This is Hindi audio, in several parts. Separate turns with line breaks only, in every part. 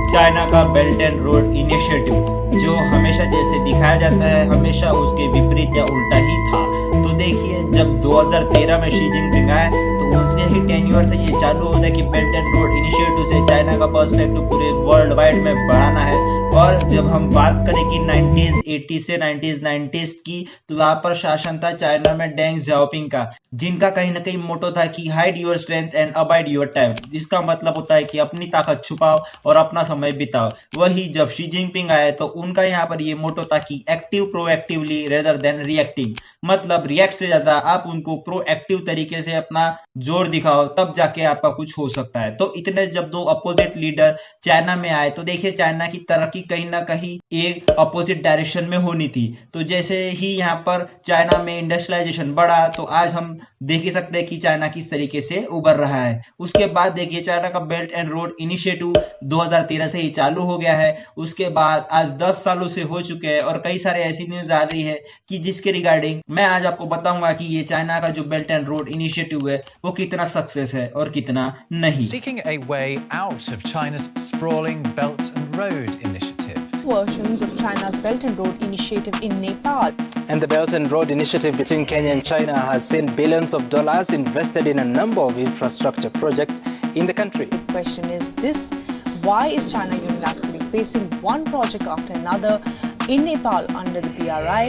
चाइना का बेल्ट एंड रोड इनिशिएटिव जो हमेशा जैसे दिखाया जाता है हमेशा उसके विपरीत या उल्टा ही था। तो देखिए जब 2013 में शी जिनपिंग आए तो उसके ही टेन्योर से ये चालू होता है कि बेल्ट एंड रोड इनिशिएटिव से चाइना का पर्सपेक्टिव पूरे वर्ल्ड वाइड में बढ़ाना है। और जब हम बात करें कि 90s 80 से 90s की तो वहां पर शासन था चाइना में डेंग जाओपिंग का, जिनका कहीं ना कहीं मोटो था कि hide your strength and abide your time. इसका मतलब होता है कि अपनी ताकत छुपाओ और अपना समय बिताओ। वही जब शी जिनपिंग आए तो उनका यहाँ पर ये मोटो था कि active proactively rather than reacting, मतलब रिएक्ट से ज्यादा आप उनको प्रोएक्टिव तरीके से अपना जोर दिखाओ तब जाके आपका कुछ हो सकता है। तो इतने जब दो अपोजिट लीडर चाइना में आए तो देखिए चाइना की तरक्की कहीं ना कहीं एक अपोजिट डायरेक्शन में होनी थी। तो जैसे ही यहाँ पर चाइना में इंडस्ट्रियलाइजेशन बढ़ा तो आज हम देख ही सकते हैं कि चाइना किस तरीके से उभर रहा है। उसके बाद देखिए चाइना का बेल्ट एंड रोड इनिशिएटिव 2013 से ही चालू हो गया है। उसके बाद आज 10 सालों से हो चुके हैं और कई सारे ऐसी न्यूज आ रही है कि जिसके रिगार्डिंग मैं आज आपको बताऊंगा कि ये चाइना का जो बेल्ट एंड रोड इनिशिएटिव है वो कितना सक्सेस है और कितना नहीं।
Seeking a way out of China's sprawling Belt and Road Initiative.
Versions of China's Belt and Road Initiative in Nepal.
And the Belt and Road Initiative between Kenya and China has seen billions of dollars invested in a number of infrastructure projects in the country.
The question is this: why is China unilaterally placing one project after another in Nepal under the BRI?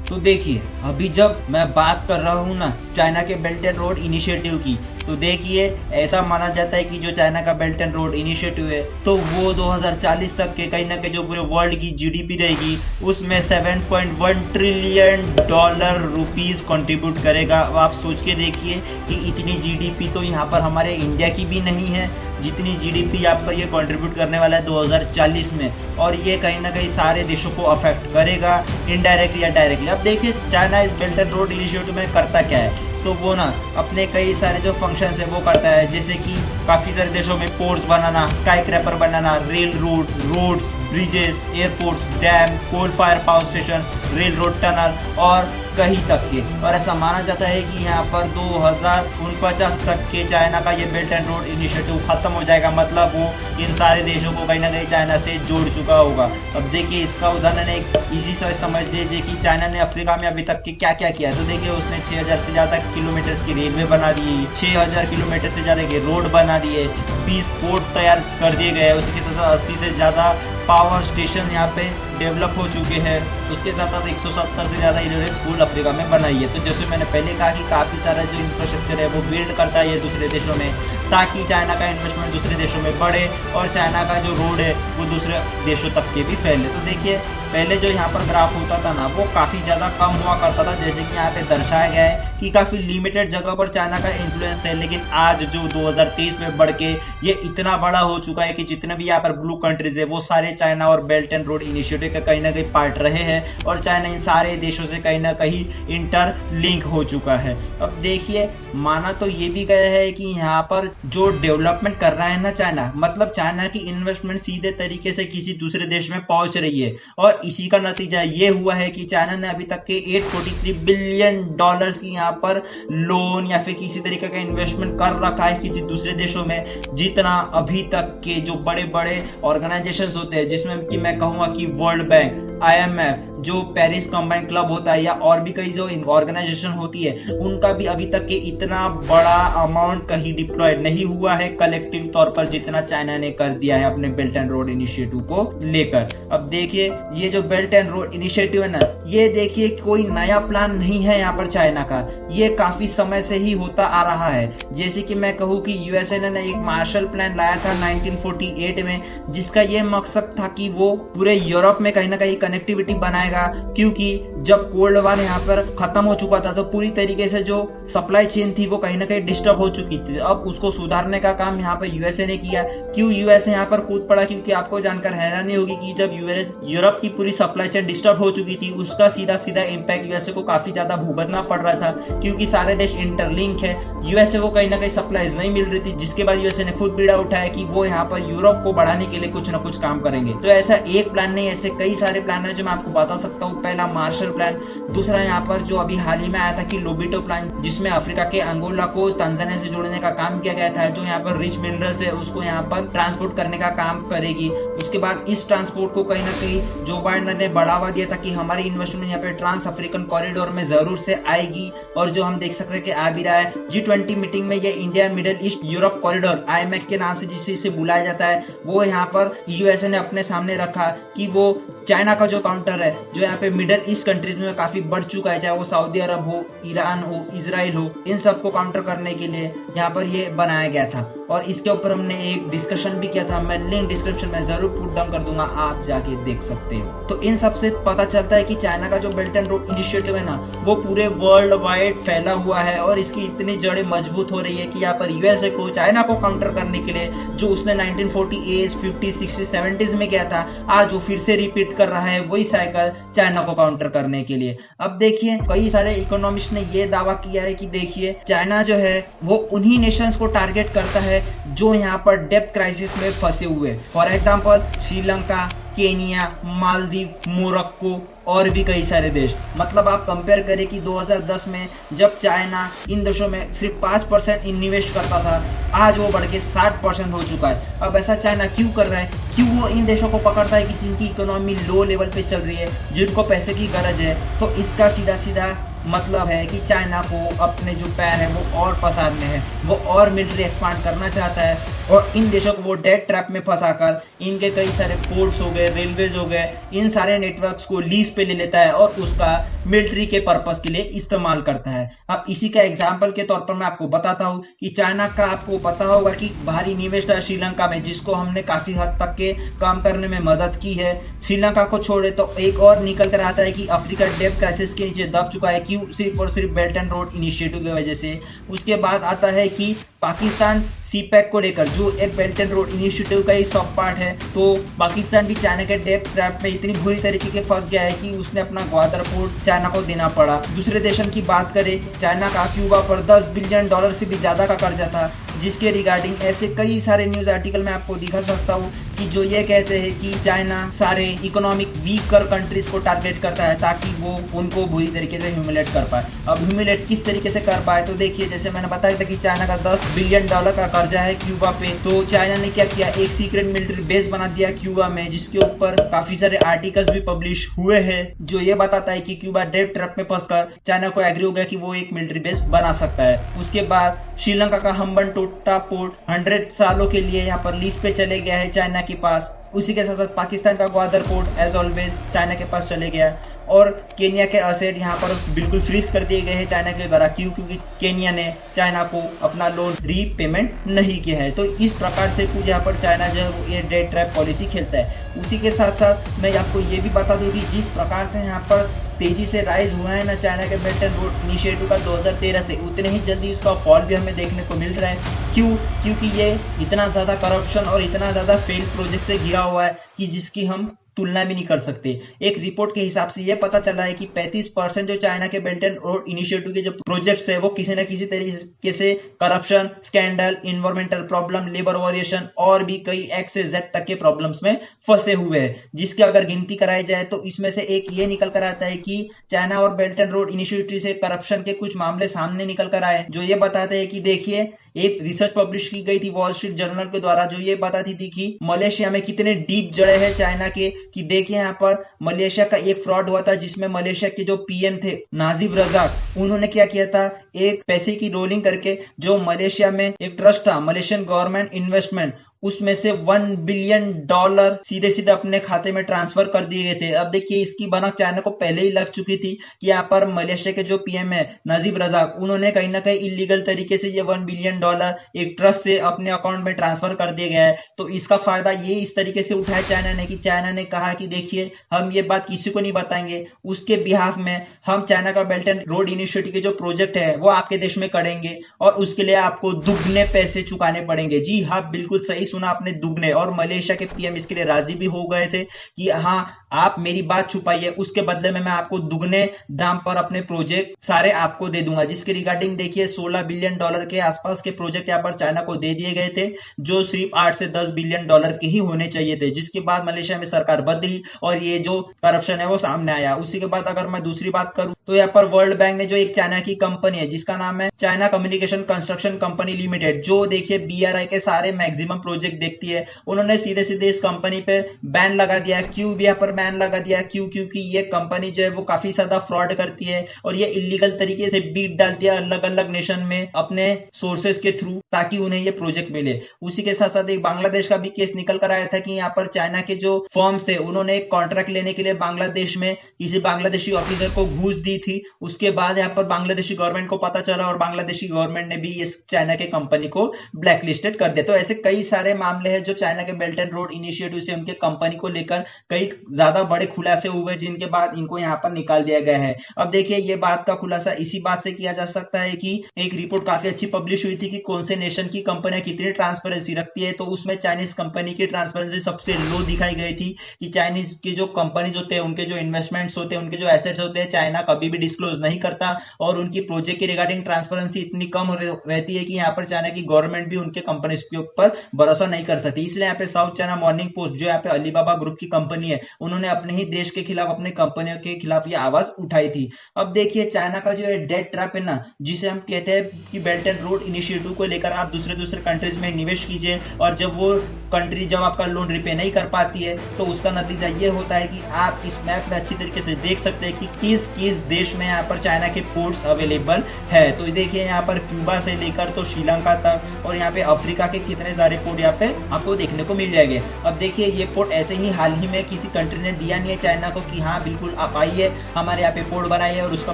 तो देखिए अभी जब मैं बात कर रहा हूँ ना चाइना के बेल्ट एंड रोड इनिशिएटिव की, तो देखिए ऐसा माना जाता है कि जो चाइना का बेल्ट एंड रोड इनिशिएटिव है तो वो 2040 तक के कहीं ना कहीं जो पूरे वर्ल्ड की जीडीपी रहेगी उसमें 7.1 ट्रिलियन डॉलर रुपीस कंट्रीब्यूट करेगा। अब आप सोच के देखिए कि इतनी जीडीपी तो यहाँ पर हमारे इंडिया की भी नहीं है जितनी जीडीपी यहाँ पर ये कंट्रीब्यूट करने वाला है 2040 में, और ये कहीं ना कहीं सारे देशों को अफेक्ट करेगा इनडायरेक्टली या डायरेक्टली। अब देखिए चाइना इस बेल्ट एंड रोड इनिशिएटिव में करता क्या है, तो वो ना अपने कई सारे जो फंक्शंस है वो करता है, जैसे कि काफ़ी सारे देशों में पोर्ट्स बनाना, स्काई क्रैपर बनाना, rail roads, bridges, airports, dam, coal fire power station, rail road tunnel और कहीं तक के। और ऐसा माना जाता है कि यहाँ पर 2049 तक के चाइना का ये बेल्ट एंड रोड इनिशिएटिव खत्म हो जाएगा, मतलब वो इन सारे देशों को कहीं ना कहीं चाइना से जोड़ चुका होगा। अब देखिए इसका उदाहरण एक इजी से समझ लीजिए कि चाइना ने अफ्रीका में अभी तक के क्या क्या किया। तो देखिए उसने 6000 से ज़्यादा किलोमीटर की रेलवे बना दी, 6000 किलोमीटर से ज़्यादा के रोड बना दिए, 20 पोर्ट तैयार कर दिए गए, उसके साथ 80 से ज़्यादा पावर स्टेशन यहाँ पे डेवलप हो चुके हैं। उसके साथ साथ 170 से ज़्यादा इन्होंने स्कूल अफ्रीका में बनाई है। तो जैसे मैंने पहले कहा कि काफ़ी सारा जो इंफ्रास्ट्रक्चर है वो बिल्ड करता है ये दूसरे देशों में, ताकि चाइना का इन्वेस्टमेंट दूसरे देशों में बढ़े और चाइना का जो रोड है वो दूसरे देशों तक के भी फैले। तो देखिए पहले जो यहाँ पर ग्राफ होता था ना वो काफ़ी ज़्यादा कम हुआ करता था, जैसे कि यहाँ पे दर्शाया गया है कि काफ़ी लिमिटेड जगह पर चाइना का इन्फ्लुएंस है। लेकिन आज जो 2023 में बढ़ के ये इतना बड़ा हो चुका है कि जितने भी यहाँ पर ब्लू कंट्रीज है वो सारे चाइना और बेल्ट एंड रोड इनिशिएटिव का कहीं ना कहीं पार्ट रहे हैं और चाइना इन सारे देशों से कहीं ना कहीं इंटर लिंक हो चुका है। अब देखिए माना तो ये भी गया है कि यहाँ पर जो डेवलपमेंट कर रहा है ना चाइना, मतलब चाइना की इन्वेस्टमेंट सीधे तरीके से किसी दूसरे देश में पहुंच रही है और इसी का नतीजा ये हुआ है कि चाइना ने अभी तक के 843 बिलियन डॉलर्स की यहाँ पर लोन या फिर किसी तरीके का इन्वेस्टमेंट कर रखा है किसी दूसरे देशों में, जितना अभी तक के जो बड़े बड़े ऑर्गेनाइजेशंस होते हैं जिसमें कि मैं कहूँगा कि वर्ल्ड बैंक, IMF, जो पेरिस कंबाइंड क्लब होता है या और भी कई जो ऑर्गेनाइजेशन होती है उनका भी अभी तक के इतना बड़ा अमाउंट कहीं डिप्लॉयड नहीं हुआ है कलेक्टिव तौर पर जितना चाइना ने कर दिया है अपने बेल्ट एंड रोड इनिशिएटिव को लेकर। अब देखिए ये जो बेल्ट एंड रोड इनिशिएटिव है ना, ये देखिए कोई नया प्लान नहीं है यहाँ पर चाइना का, ये काफी समय से ही होता आ रहा है। जैसे कि मैं कहूँ कि यूएसए ने एक मार्शल प्लान लाया था 1948 में, जिसका ये मकसद था कि वो पूरे यूरोप में कहीं ना कहीं कनेक्टिविटी बनाएगा, क्योंकि जब कोल्ड वार यहाँ पर खत्म हो चुका था तो पूरी तरीके से जो सप्लाई चेन थी वो कहीं ना कहीं डिस्टर्ब हो चुकी थी। अब उसको सुधारने का काम यहाँ पर यूएसए ने किया। क्यों यूएसए यहाँ पर कूद पड़ा? क्योंकि आपको जानकर हैरानी होगी कि जब यूरोप की पूरी सप्लाई चेन डिस्टर्ब हो चुकी थी उसका सीधा सीधा इम्पैक्ट यूएसए को काफी ज्यादा भुगतना पड़ रहा था, क्योंकि सारे देश इंटरलिंक है। यूएसए को कहीं ना कहीं सप्लाईज नहीं मिल रही थी, जिसके बाद यूएसए ने खुद बीड़ा उठाया कि वो यहाँ पर यूरोप को बढ़ाने के लिए कुछ ना कुछ काम करेंगे। तो ऐसा एक प्लान नहीं, ऐसे कई सारे प्लान है जो मैं आपको बता सकता हूँ। पहला मार्शल प्लान। दूसरा यहाँ पर जो अभी हाल ही में आया था कि लोबिटो प्लान, जिसमें अफ्रीका के अंगोला को तंजानिया से जोड़ने का काम किया गया था, जो यहाँ पर रिच मिनरल्स है उसको यहाँ पर ट्रांसपोर्ट करने का काम करेगी। उसके बाद इस ट्रांसपोर्ट को कहीं ना कहीं जो बाइडेन ने बढ़ावा दिया था कि हमारी इन्वेस्टमेंट यहाँ पे ट्रांस अफ्रीकन कॉरिडोर में जरूर से आएगी। और जो हम देख सकते हैं कि आ भी रहा है G20 मीटिंग में, ये India middle east Europe corridor IMEC के नाम से जिसे बुलाया जाता है, वो यहाँ पर यूएसए ने अपने सामने रखा कि वो चाइना का जो काउंटर है जो यहाँ पे मिडिल ईस्ट कंट्रीज में काफी बढ़ चुका है, चाहे वो सऊदी अरब हो, ईरान हो, इजराइल हो, इन सबको काउंटर करने के लिए यहाँ पर ये बनाया गया था। और इसके ऊपर हमने एक डिस्कशन भी किया था, मैं लिंक डिस्क्रिप्शन में जरूर पुट डाउन कर दूंगा, आप जाके देख सकते हो। तो इन सब से पता चलता है कि चाइना का जो बेल्ट एंड रोड इनिशिएटिव है ना, वो पूरे वर्ल्ड वाइड फैला हुआ है और इसकी इतनी जड़ें मजबूत हो रही है कि यहाँ पर यूएसए को चाइना को काउंटर करने के लिए जो उसने 1940s, 50s, 60s, 70s में किया था, आज वो फिर से रिपीट कर रहा है वही साइकिल चाइना को काउंटर करने के लिए। अब देखिए कई सारे इकोनॉमिस्ट ने ये दावा किया है कि देखिए चाइना जो है वो उन्हीं नेशंस को टारगेट करता है जो यहाँ पर डेब्ट क्राइसिस में फंसे हुए, for example Sri Lanka, Kenya, Maldives, Morocco और भी कई सारे देश। मतलब आप कंपेयर करें कि 2010 में जब चाइना इन देशों में सिर्फ 5% इन्वेस्ट करता था, आज वो बढ़ के 60% हो चुका है। अब ऐसा चाइना क्यों कर रहा है? क्यों वो इन देशों को पकड़ता है कि जिनकी इकोनॉमी लो लेवल पे चल रही है, जिनको पैसे की गरज है? तो इसका सीधा सीधा मतलब है कि चाइना को अपने जो पैर है वो और फंसाने हैं, वो और मिलिट्री एक्सपांड करना चाहता है और इन देशों को वो डेट ट्रैप में फंसाकर इनके कई सारे पोर्ट्स हो गए, रेलवेज हो गए, इन सारे नेटवर्क्स को लीज पे ले लेता है और उसका मिलिट्री के पर्पस के लिए इस्तेमाल करता है। अब इसी का एग्जाम्पल के तौर पर मैं आपको बताता हूँ कि चाइना का आपको पता होगा कि बाहरी निवेश है श्रीलंका में, जिसको हमने काफी हद तक के काम करने में मदद की है। श्रीलंका को छोड़े तो एक और निकल कर आता है कि अफ्रीका डेब्ट क्राइसिस के नीचे दब चुका है, क्यों? सिर्फ और सिर्फ बेल्ट एंड रोड इनिशिएटिव की वजह से। उसके बाद आता है कि पाकिस्तान CPEC को लेकर, जो एक बेल्ट एंड रोड इनिशिएटिव का ही सब पार्ट है, तो पाकिस्तान भी चाइना के डेब्ट ट्रैप में इतनी बुरी तरीके के फंस गया है कि उसने अपना ग्वादर पोर्ट चाइना को देना पड़ा। दूसरे देशन की बात करें, चाइना का क्यूबा पर $10 बिलियन से भी ज्यादा का कर्जा था, जिसके रिगार्डिंग ऐसे कई सारे न्यूज आर्टिकल मैं आपको दिखा सकता हूँ कि जो ये कहते हैं कि चाइना सारे इकोनॉमिक वीकर कंट्रीज को टारगेट करता है ताकि वो उनको बुरी तरीके से ह्यूमिलेट कर पाए। अब ह्यूमिलेट किस तरीके से कर पाए? तो देखिए, जैसे मैंने बताया था कि चाइना का $10 बिलियन का कर्जा है क्यूबा पे, तो चाइना ने क्या किया, एक सीक्रेट मिलिट्री बेस बना दिया क्यूबा में, जिसके ऊपर काफी सारे आर्टिकल्स भी पब्लिश हुए हैं जो ये बताता है कि क्यूबा डेब्ट ट्रैप में फंसकर चाइना को एग्री हो गया कि वो एक मिलिट्री बेस बना सकता है। उसके बाद श्रीलंका का हम्बनटोटा पोर्ट 100 सालों के लिए यहाँ पर लीज पे चले गया है चाइना के पास। उसी के साथ साथ पाकिस्तान का Gwadar port as always China के पास चले गया और केनिया के असेट यहाँ पर बिल्कुल फ्रीज कर दिए गए हैं चाइना के द्वारा। क्यों? क्योंकि केनिया ने चाइना को अपना लोन रीपेमेंट नहीं किया है। तो इस प्रकार से कुछ यहाँ पर चाइना जो है ये डेट ट्रैप पॉलिसी खेलता है। उसी के साथ साथ मैं आपको ये भी बता दूं कि जिस प्रकार से यहाँ पर तेजी से राइज हुआ है ना चाइना के बेल्ट एंड रोड इनिशिएटिव का 2013 से, उतने ही जल्दी इसका फॉल भी हमें देखने को मिल रहा है। क्यों? क्योंकि ये इतना ज़्यादा करप्शन और इतना ज़्यादा फेल प्रोजेक्ट से घिरा हुआ है कि जिसकी हम तुलना भी नहीं कर सकते। एक रिपोर्ट के हिसाब से यह पता चला है कि 35% जो चाइना के बेल्ट एंड रोड इनिशिएटिव के जो प्रोजेक्ट्स है वो किसी न किसी तरीके से corruption, scandal, environmental problem, labour variation और भी कई X से Z तक के प्रॉब्लम्स में फंसे हुए हैं, जिसकी अगर गिनती कराई जाए तो इसमें से एक ये निकल कर आता है कि चाइना और बेल्ट एंड रोड इनिशिएटिव से करप्शन के कुछ मामले सामने निकल कर आए, जो ये बताते हैं कि देखिए एक रिसर्च पब्लिश की गई थी वॉल स्ट्रीट जर्नल के द्वारा, जो ये बताती थी कि मलेशिया में कितने डीप जड़े हैं चाइना के। कि देखिए यहाँ पर मलेशिया का एक फ्रॉड हुआ था जिसमें मलेशिया के जो PM थे नाजिब रजाक, उन्होंने क्या किया था, एक पैसे की रोलिंग करके जो मलेशिया में एक ट्रस्ट था मलेशियन गवर्नमेंट इन्वेस्टमेंट, उसमें से $1 बिलियन सीधे सीधे अपने खाते में ट्रांसफर कर दिए गए थे। अब देखिए इसकी भनक चाइना को पहले ही लग चुकी थी कि यहाँ पर मलेशिया के जो PM है नाजिब रजाक, उन्होंने कहीं ना कहीं इलीगल तरीके से ये $1 बिलियन एक ट्रस्ट से अपने अकाउंट में ट्रांसफर कर दिया गया है। तो इसका फायदा ये इस तरीके से उठाया चाइना ने कि चाइना ने कहा कि देखिए हम ये बात किसी को नहीं बताएंगे, उसके बिहाफ में हम चाइना का बेल्ट एंड रोड इनिशिएटिव के जो प्रोजेक्ट है वो आपके देश में करेंगे और उसके लिए आपको दुगने पैसे चुकाने पड़ेंगे। जी हाँ, बिल्कुल सही सुना आपने, दुगने। और मलेशिया के PM इसके लिए राजी भी हो गए थे कि हाँ आप मेरी बात छुपाइए, उसके बदले में मैं आपको दुगने दाम पर अपने प्रोजेक्ट सारे आपको दे दूंगा। जिसके रिगार्डिंग देखिए $16 बिलियन के आसपास के प्रोजेक्ट यहाँ पर चाइना को दे दिए गए थे, जो सिर्फ 8 से 10 बिलियन डॉलर के ही होने चाहिए थे। जिसके बाद मलेशिया में सरकार बदली और ये जो करप्शन है वो सामने आया। उसी के बाद अगर मैं दूसरी बात करूं तो यहाँ पर वर्ल्ड बैंक ने जो एक चाइना की कंपनी है जिसका नाम है China communication construction company limited, जो देखिए BRI के सारे मैक्सिमम प्रोजेक्ट देखती है, उन्होंने सीधे सीधे इस कंपनी पे बैन लगा दिया। क्यों भी यहाँ पर बैन लगा दिया? क्योंकि ये कंपनी जो है वो काफी ज्यादा फ्रॉड करती है और ये इलीगल तरीके से बीट डालती है अलग अलग नेशन में अपने सोर्सेस के थ्रू, ताकि उन्हें ये प्रोजेक्ट मिले। उसी के साथ साथ एक बांग्लादेश का भी केस निकल कर आया था कि यहाँ पर चाइना के जो फर्म्स थे उन्होंने एक कॉन्ट्रैक्ट लेने के लिए बांग्लादेश में किसी बांग्लादेशी ऑफिसर को घूस दी थी। उसके बाद यहाँ पर बांग्लादेशी गवर्नमेंट को पता चला और बांग्लादेशी गवर्नमेंट ने भी इस चाइना के कंपनी को ब्लैकलिस्टेड कर दिया। तो ऐसे कई सारे मामले हैं जो चाइना के बेल्ट एंड रोड इनिशिएटिव से उनके कंपनी को लेकर कई ज्यादा बड़े खुलासे हुए, जिनके बाद इनको यहाँ पर निकाल दिया गया है। अब देखिए ये बात का खुलासा इसी बात से किया जा सकता है कि एक रिपोर्ट काफी अच्छी पब्लिश हुई थी कि कौन से नेशन की कंपनियां कितनी ट्रांसपेरेंसी रखती है, तो उसमें चाइनीज कंपनी की ट्रांसपेरेंसी सबसे लो दिखाई गई थी कि चाइनीज की जो कंपनीज होते हैं उनके जो इन्वेस्टमेंट्स होते हैं, उनके जो एसेट्स होते हैं, चाइना कभी भी डिस्क्लोज नहीं करता और उनकी प्रोजेक्ट की रिगार्डिंग ट्रांसपेरेंसी इतनी कम रहती है कि यहाँ पर चाइना की गवर्नमेंट भी उनके कंपनीज के ऊपर भरोसा नहीं कर सकती। इसलिए यहाँ पे साउथ चाइना मॉर्निंग पोस्ट जो यहाँ पे अलीबाबा ग्रुप की कंपनी है, उन्होंने अपने ही देश के खिलाफ, अपने कंपनियों के खिलाफ ये आवाज उठाई थी। अब देखिए चाइना का जो डेट ट्रैप है ना, जिसे हम कहते हैं कि बेल्ट एंड रोड इनिशिएटिव को लेकर आप दूसरे कंट्रीज में निवेश कीजिए और जब वो कंट्री जब आपका लोन रिपे नहीं कर पाती है तो उसका नतीजा ये होता है कि आप इस मैप में अच्छी तरीके से देख सकते हैं कि किस किस देश में यहाँ पर चाइना के पोर्ट्स अवेलेबल है। तो देखिए यहाँ पर क्यूबा से लेकर तो श्रीलंका तक और यहाँ पे अफ्रीका के कितने सारे पोर्ट यहाँ पे आपको देखने को मिल जाएंगे। अब देखिए ये पोर्ट ऐसे ही हाल ही में किसी कंट्री ने दिया नहीं है चाइना को कि हाँ बिल्कुल आप आइए हमारे यहाँ पे पोर्ट बनाइए और उसका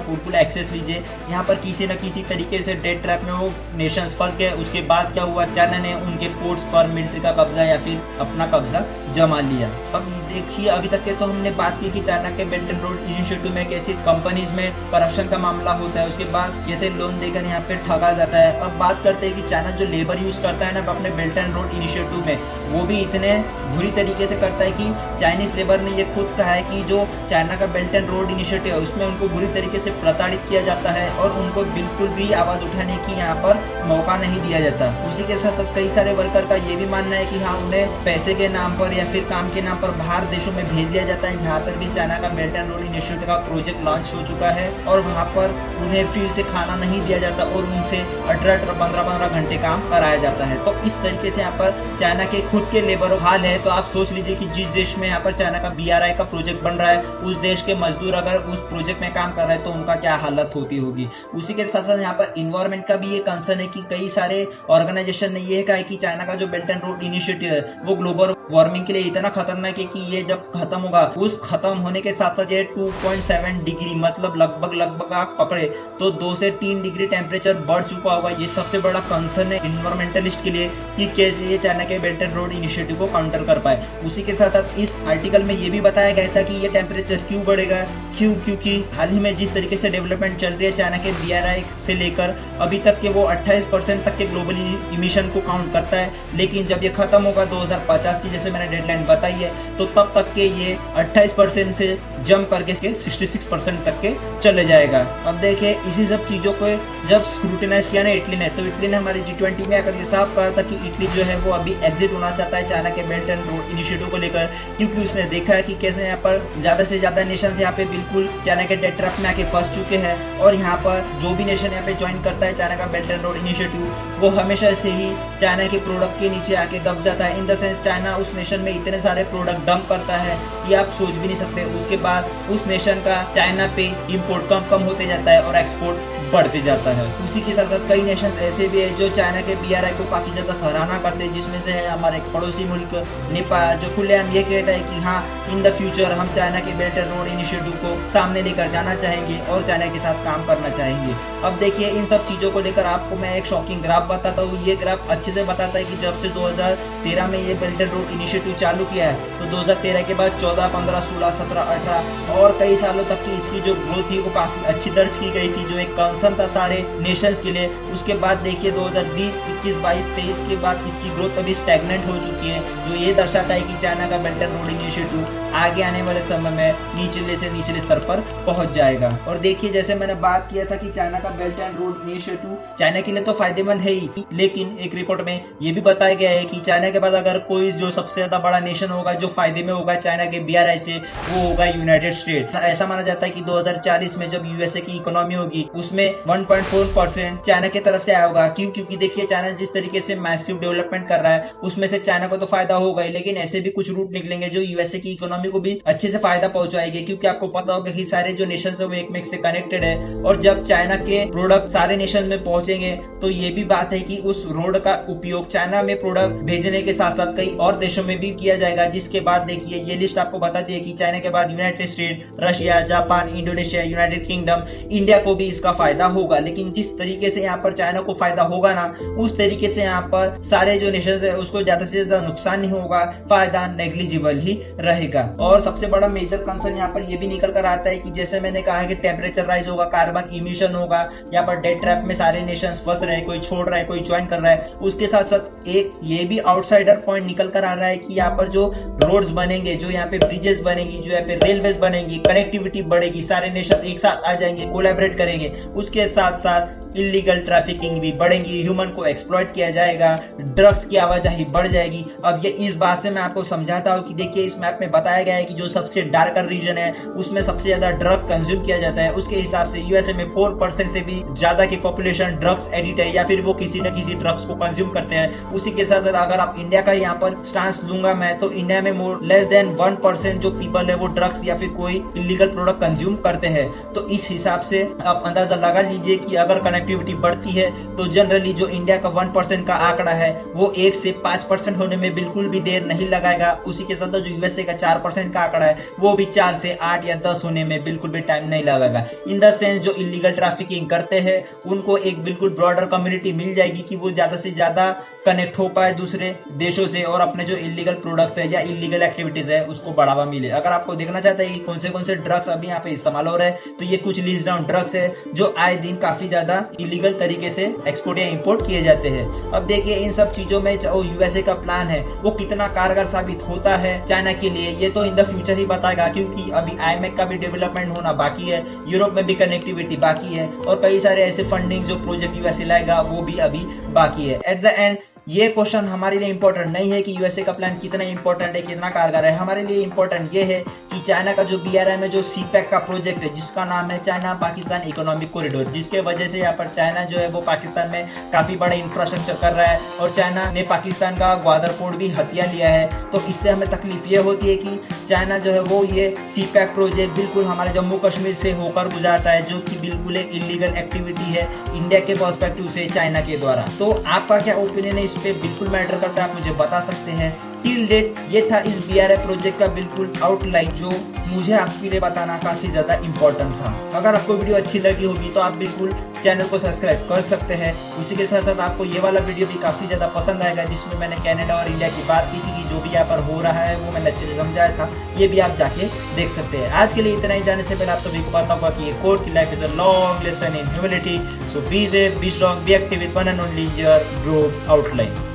बिल्कुल एक्सेस लीजिए। यहाँ पर किसी न किसी तरीके से डेट ट्रैप में वो नेशंस फंस गए। उसके बाद क्या हुआ, चाइना ने उनके पोर्ट्स पर मिलिट्री का कब्जा या फिर अपना कब्जा जमा लिया। अब देखिए अभी तक के तो हमने बात की कि चाइना के बेल्ट एंड रोड इनिशिएटिव में कैसे कंपनीज में करप्शन का मामला होता है, उसके बाद कैसे लोन देकर यहाँ पे ठगा जाता है। अब बात करते हैं कि चाइना जो लेबर यूज करता है ना अपने बेल्ट एंड रोड इनिशिएटिव में, वो भी इतने बुरी तरीके से करता है कि चाइनीज लेबर ने ये खुद कहा है कि जो चाइना का बेल्ट एंड रोड इनिशिएटिव है उसमें उनको बुरी तरीके से प्रताड़ित किया जाता है और उनको बिल्कुल भी आवाज उठाने की यहाँ पर मौका नहीं दिया जाता। उसी के साथ साथ कई सारे वर्कर का ये भी मानना है कि हाँ उन्हें पैसे के नाम पर या फिर काम के नाम पर बाहर देशों में भेज दिया जाता है, जहाँ पर भी चाइना का बेल्ट एंड रोड इनिशिएटिव का प्रोजेक्ट लॉन्च हो चुका है और वहाँ पर उन्हें फील्ड से खाना नहीं दिया जाता और उनसे 18-15 घंटे काम कराया जाता है। तो इस तरीके से यहाँ पर चाइना के खुद के लेबर हाल है। तो आप सोच लीजिए कि जिस देश में यहाँ पर चाइना का BRI का प्रोजेक्ट बन रहा है, उस देश के मजदूर अगर उस प्रोजेक्ट में काम कर रहे हैं तो उनका क्या हालत होती होगी। उसी के साथ साथ यहाँ पर इन्वायरमेंट का भी ये कंसर्न है कि कई सारे ऑर्गेनाइजेशन ने ये कहा है कि चाइना का जो बेल्ट एंड रोड इनिशिएटिव है वो ग्लोबल वार्मिंग के लिए इतना खतरनाक है कि ये जब खत्म होगा, उस खत्म होने के साथ साथ ये 2.7 डिग्री मतलब लगभग आप पकड़े तो 2 से 3 डिग्री टेम्परेचर बढ़ चुका होगा। ये सबसे बड़ा कंसर्न है इन्वायरमेंटलिस्ट के लिए कि कैसे ये चाइना के बेल्ट एंड रोड इनिशिएटिव को काउंटर कर पाए। उसी के साथ साथ इस आर्टिकल में ये भी बताया गया था कि ये टेम्परेचर क्यों बढ़ेगा, क्योंकि हाल ही में जिस तरीके से डेवलपमेंट चल रही है चाइना के BRI से लेकर अभी तक के वो 28% तक के ग्लोबल इमिशन को काउंट करता है, लेकिन जब ये खत्म होगा 2050 की जैसे मैंने डेडलाइन बताई है तो तब तक के ये 28% से जंप करके 66% तक के चले जाएगा। अब देखिए इसी सब चीजों को जब स्क्रूटिनाइज किया ना इटली ने, तो इटली ने हमारी G20 में आकर ये साफ कहा था कि इटली जो है वो अभी एग्जिट होना चाहता है चाइना के बेल्ट एंड रोड इनिशिएटिव को लेकर, क्योंकि उसने देखा है कि कैसे यहाँ पर ज्यादा से ज्यादा नेशन यहाँ पे बिल्कुल चाइना के डेट ट्रैप में आके फंस चुके हैं और यहाँ पर जो भी नेशन यहाँ पे ज्वाइन करता है चाइना का बेल्ट एंड रोड इनिशिएटिव वो हमेशा से ही चाइना के प्रोडक्ट के नीचे आके दब जाता है। इन द सेंस चाइना उस नेशन में इतने सारे प्रोडक्ट डंप करता है कि आप सोच भी नहीं सकते। उसके बाद उस नेशन का चाइना पे इंपोर्ट कम होते जाता है और एक्सपोर्ट बढ़ते जाता है। उसी के साथ साथ कई नेशन ऐसे भी है जो चाइना के BRI को काफी ज्यादा सराहना करते हैं, जिसमें से है हमारे पड़ोसी मुल्क नेपाल, जो खुलेआम ये कहता है कि हाँ इन द फ्यूचर हम चाइना के बेल्ट एंड रोड इनिशिएटिव को सामने लेकर जाना चाहेंगे और चाइना के साथ काम करना चाहेंगे। अब देखिए इन सब चीजों को लेकर आपको मैं एक शॉकिंग ग्राफ बताता हूँ। ये ग्राफ अच्छे से बताता है कि जब से 2013 में ये बेल्ट एंड रोड इनिशिएटिव चालू किया है तो 2013 के बाद 14, 15, 16, 17, 18 और कई सालों तक की इसकी जो ग्रोथ थी वो काफी अच्छी दर्ज की गई थी, जो एक एक्सपांशन था सारे नेशंस के लिए। उसके बाद देखिए 2020, 21, 22, 23 के बाद इसकी ग्रोथ अभी स्टैग्नेंट हो चुकी है, जो ये दर्शाता है कि चाइना का बेल्ट एंड रोड इनिशिएटिव आगे आने वाले समय में निचले से निचले स्तर पर पहुंच जाएगा। और देखिए जैसे मैंने बात किया था कि चाइना का belt and road initiative China के लिए तो फायदेमंद है ही, लेकिन एक रिपोर्ट में ये भी बताया गया है कि चाइना के बाद अगर कोई जो सबसे ज्यादा बड़ा नेशन होगा जो फायदे में होगा चाइना के BRI से, वो होगा यूनाइटेड स्टेट। ऐसा माना जाता है कि 2040 में जब यूएसए की इकोनॉमी होगी उसमें 1.4% चाइना की तरफ से आया होगा। क्यों? क्योंकि देखिए चाइना जिस तरीके से मैसिव डेवलपमेंट कर रहा है उसमें से चाइना को तो फायदा होगा ही, लेकिन ऐसे भी कुछ रूट निकलेंगे जो यूएसए की इकोनॉमी को भी अच्छे से फायदा पहुंचाएंगे। क्योंकि आपको पता होगा कि सारे जो नेशन है वो एक में से कनेक्टेड है, और जब चाइना के प्रोडक्ट सारे नेशन में पहुंचेंगे तो ये भी बात है कि उस रोड का उपयोग चाइना में प्रोडक्ट भेजने के साथ साथ कई और देशों में भी किया जाएगा। जिसके बाद देखिए ये लिस्ट आपको बताती है कि चाइना के बाद United state, Russia, Japan, Indonesia, United kingdom, India को भी इसका फायदा होगा। लेकिन जिस तरीके से यहाँ पर चाइना को फायदा होगा ना, उस तरीके से यहाँ पर सारे जो नेशन है उसको ज्यादा से ज्यादा नुकसान नहीं होगा, फायदा नेग्लिजिबल ही रहेगा। और सबसे बड़ा मेजर कंसर्न यहाँ पर ये भी निकल कर आता है कि जैसे मैंने कहा है कि टेम्परेचर राइज होगा, कार्बन इमिशन होगा, यहाँ पर डेट ट्रैप में सारे नेशंस फंस रहे हैं, कोई छोड़ रहा है, कोई ज्वाइन कर रहा है। उसके साथ साथ एक ये भी आउटसाइडर पॉइंट निकल कर आ रहा है कि यहाँ पर जो रोड्स बनेंगे, जो यहाँ पे ब्रिजेस बनेंगी, जो यहाँ पे रेलवेज बनेंगी, कनेक्टिविटी बढ़ेगी, सारे नेशन एक साथ आ जाएंगे, कोलैबोरेट करेंगे। उसके साथ साथ इलीगल ट्रैफिकिंग भी बढ़ेगी, ह्यूमन को एक्सप्लॉइट किया जाएगा, ड्रग्स की आवाजाही बढ़ जाएगी। अब ये इस बात से मैं आपको समझाता हूँ कि देखिए इस मैप में बताया गया है कि जो सबसे डार्कर रीजन है उसमें सबसे ज्यादा ड्रग कंज्यूम किया जाता है। उसके हिसाब से यूएसए में 4% से भी ज्यादा की पॉपुलेशन ड्रग्स एडिक्ट है, या फिर वो किसी न किसी ड्रग्स को कंज्यूम करते हैं। उसी के साथ अगर आप इंडिया का यहाँ पर स्टांस लूंगा मैं, तो इंडिया में मोर लेस देन 1% जो पीपल है वो ड्रग्स या फिर कोई इलीगल प्रोडक्ट कंज्यूम करते हैं। तो इस हिसाब से आप अंदाजा लगा लीजिए कि अगर कनेक्टिविटी बढ़ती है तो जनरली जो इंडिया का 1% का आंकड़ा है वो 1 से 5% होने में बिल्कुल भी देर नहीं लगाएगा। उसी के साथ जो यूएसए का 4% का आंकड़ा है वो भी 4 से 8 या 10 होने में बिल्कुल भी टाइम नहीं लगेगा। इन द सेंस जो इलीगल ट्रैफिकिंग करते हैं उनको एक बिल्कुल ब्रॉडर कम्युनिटी मिल जाएगी कि वो ज्यादा से ज्यादा कनेक्ट हो पाए दूसरे देशों से, और अपने जो इलीगल प्रोडक्ट्स है या इलीगल एक्टिविटीज है उसको बढ़ावा मिले। अगर आपको देखना चाहते हैं कि कौन से ड्रग्स अभी यहाँ पे इस्तेमाल हो रहे हैं, तो ये कुछ लिस्ट डाउन ड्रग्स है जो आए दिन काफी ज्यादा इलीगल तरीके से एक्सपोर्ट या इंपोर्ट किए जाते हैं। अब देखिए इन सब चीजों में जो यूएसए का प्लान है वो कितना कारगर साबित होता है चाइना के लिए, ये तो इन द फ्यूचर ही बताएगा। क्योंकि अभी IMEC का भी डेवलपमेंट होना बाकी है, यूरोप में भी कनेक्टिविटी बाकी है, और कई सारे ऐसे फंडिंग जो प्रोजेक्ट यूएसए लाएगा वो भी अभी बाकी है। एट द एंड ये क्वेश्चन हमारे लिए इंपॉर्टेंट नहीं है कि यूएसए का प्लान कितना इंपॉर्टेंट है, कितना कारगर है। हमारे लिए इंपॉर्टेंट ये है कि चाइना का जो BRI में जो CPEC का प्रोजेक्ट है जिसका नाम है चाइना पाकिस्तान इकोनॉमिक कॉरिडोर, जिसके वजह से यहाँ पर चाइना जो है वो पाकिस्तान में काफी बड़ा इंफ्रास्ट्रक्चर कर रहा है, और चाइना ने पाकिस्तान का ग्वादर पोर्ट भी हथिया लिया है। तो इससे हमें तकलीफ ये होती है कि चाइना जो है वो ये CPEC प्रोजेक्ट बिल्कुल हमारे जम्मू कश्मीर से होकर गुजरता है, जो कि बिल्कुल एक इलीगल एक्टिविटी है इंडिया के पर्सपेक्टिव से चाइना के द्वारा। तो आपका क्या ओपिनियन है इस पे बिल्कुल मैटर करता है, आप मुझे बता सकते हैं। टिल डेट ये था इस BRI प्रोजेक्ट का बिल्कुल आउटलाइन, जो मुझे आपके लिए बताना काफी ज्यादा इंपॉर्टेंट था। अगर आपको वीडियो अच्छी लगी होगी तो आप बिल्कुल चैनल को सब्सक्राइब कर सकते हैं। उसी के साथ साथ आपको ये वाला वीडियो भी काफी ज्यादा पसंद आएगा, जिसमें मैंने कनाडा और इंडिया की बात की थी कि जो भी यहाँ पर हो रहा है वो मैंने अच्छे से समझाया था। ये भी आप जाके देख सकते हैं। आज के लिए इतना ही। जाने से पहले आप सभी को पता होगा कि ये कोड की life is a long lesson in humility. So be safe, be strong, be active with one and only your growth outline.